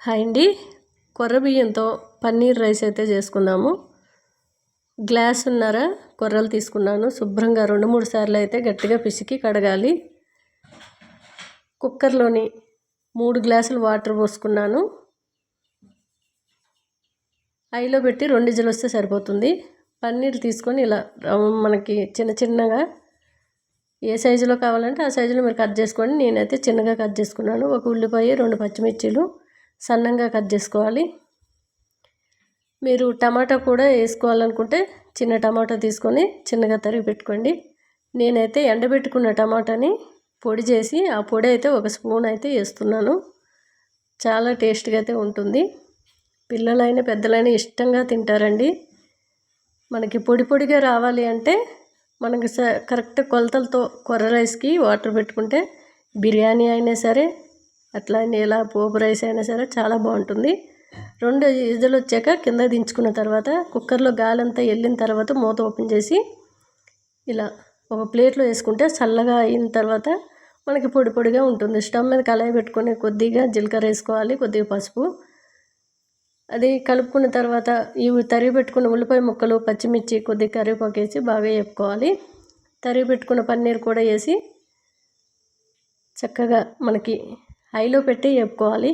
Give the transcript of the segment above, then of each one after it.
Hi అండి. కొర్ర బియ్యంతో పన్నీర్ రైస్ అయితే చేసుకుందాము. గ్లాసున్నర కొర్రలు తీసుకున్నాను. శుభ్రంగా 2-3 సార్లు అయితే గట్టిగా పిసికి కడగాలి. కుక్కర్లోని 3 గ్లాసులు వాటర్ పోసుకున్నాను. హైలో పెట్టి 2 విజిల్లు వస్తే సరిపోతుంది. పన్నీర్ తీసుకొని ఇలా మనకి చిన్నగా ఏ సైజులో కావాలంటే ఆ సైజులో మీరు కట్ చేసుకోండి. నేనైతే చిన్నగా కట్ చేసుకున్నాను. ఒక ఉల్లిపాయ, 2 పచ్చిమిర్చీలు సన్నంగా కట్ చేసుకోవాలి. మీరు టమాటా కూడా వేసుకోవాలనుకుంటే చిన్న టమాటా తీసుకొని చిన్నగా తరిగి పెట్టుకోండి. నేనైతే ఎండబెట్టుకున్న టమాటాని పొడి చేసి ఆ పొడి అయితే 1 స్పూన్ అయితే వేస్తున్నాను. చాలా టేస్ట్గా అయితే ఉంటుంది. పిల్లలైనా పెద్దలైనా ఇష్టంగా తింటారండి. మనకి పొడిగా రావాలి అంటే మనకి కరెక్ట్ కొలతలతో కొర్ర రైస్కి వాటర్ పెట్టుకుంటే బిర్యానీ అయినా సరే అట్లానే ఇలా పోపు రైస్ అయినా సరే చాలా బాగుంటుంది. 2 విజిల్లు వచ్చాక కింద దించుకున్న తర్వాత కుక్కర్లో గాలి అంతా వెళ్ళిన తర్వాత మూత ఓపెన్ చేసి ఇలా ఒక ప్లేట్లో వేసుకుంటే చల్లగా అయిన తర్వాత మనకి పొడిగా ఉంటుంది. స్టవ్ మీద కళాయి పెట్టుకొని కొద్దిగా జీలకర్ర వేసుకోవాలి, కొద్దిగా పసుపు. అది కలుపుకున్న తర్వాత ఇవి తరిగి పెట్టుకున్న ఉల్లిపాయ ముక్కలు, పచ్చిమిర్చి, కొద్దిగా కరివేపాకు వేసి బాగా వేపుకోవాలి. తరిగి పెట్టుకున్న పన్నీర్ కూడా వేసి చక్కగా మనకి హైలో పెట్టి వేపుకోవాలి.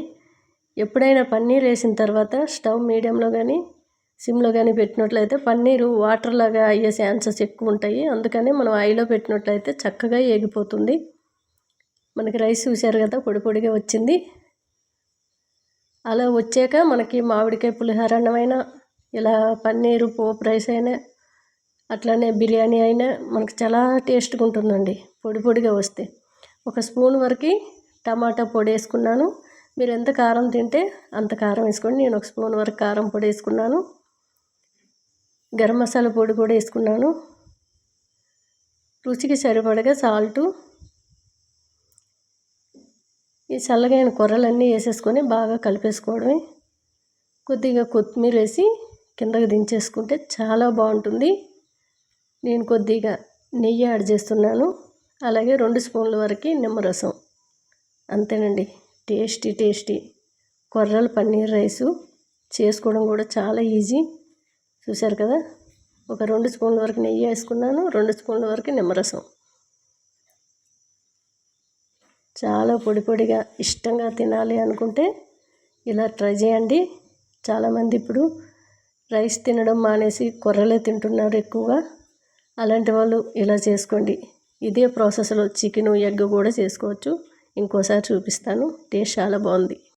ఎప్పుడైనా పన్నీర్ వేసిన తర్వాత స్టవ్ మీడియంలో కానీ సిమ్లో కానీ పెట్టినట్లయితే పన్నీరు వాటర్ లాగా అయ్యే ఛాన్సెస్ ఎక్కువ ఉంటాయి. అందుకని మనం హైలో పెట్టినట్లయితే చక్కగా ఏగిపోతుంది. మనకి రైస్ చూశారు కదా, పొడిగా వచ్చింది. అలా వచ్చాక మనకి మామిడికాయ పులిహోర అన్నమైనా ఇలా పన్నీరు పోపు రైస్ అయినా అట్లానే బిర్యానీ అయినా మనకు చాలా టేస్ట్గా ఉంటుందండి పొడిగా వస్తే. 1 స్పూన్ వరకు టమాటా పొడి వేసుకున్నాను. మీరు ఎంత కారం తింటే అంత కారం వేసుకోండి. నేను 1 స్పూన్ వరకు కారం పొడి వేసుకున్నాను. గరం మసాలా పొడి కూడా వేసుకున్నాను. రుచికి సరిపడగా సాల్టు. ఈ చల్లగైన కొర్రలన్నీ వేసేసుకొని బాగా కలిపేసుకోవడమే. కొద్దిగా కొత్తిమీర వేసి కిందకి దించేసుకుంటే చాలా బాగుంటుంది. నేను కొద్దిగా నెయ్యి యాడ్ చేస్తున్నాను. అలాగే 2 స్పూన్ల వరకు నిమ్మరసం. అంతేనండి. టేస్టీ కొర్రల పన్నీర్ రైసు చేసుకోవడం కూడా చాలా ఈజీ. చూసారు కదా, ఒక 2 స్పూన్ల వరకు నెయ్యి వేసుకున్నాను, 2 స్పూన్ల వరకు నిమ్మరసం. చాలా పొడిగా ఇష్టంగా తినాలి అనుకుంటే ఇలా ట్రై చేయండి. చాలామంది ఇప్పుడు రైస్ తినడం మానేసి కొర్రలే తింటున్నారు ఎక్కువగా. అలాంటి వాళ్ళు ఇలా చేసుకోండి. ఇదే ప్రాసెస్లో చికెను, ఎగ్ కూడా చేసుకోవచ్చు. ఇంకోసారి చూపిస్తాను. టేస్ట్ చాలా బాగుంది.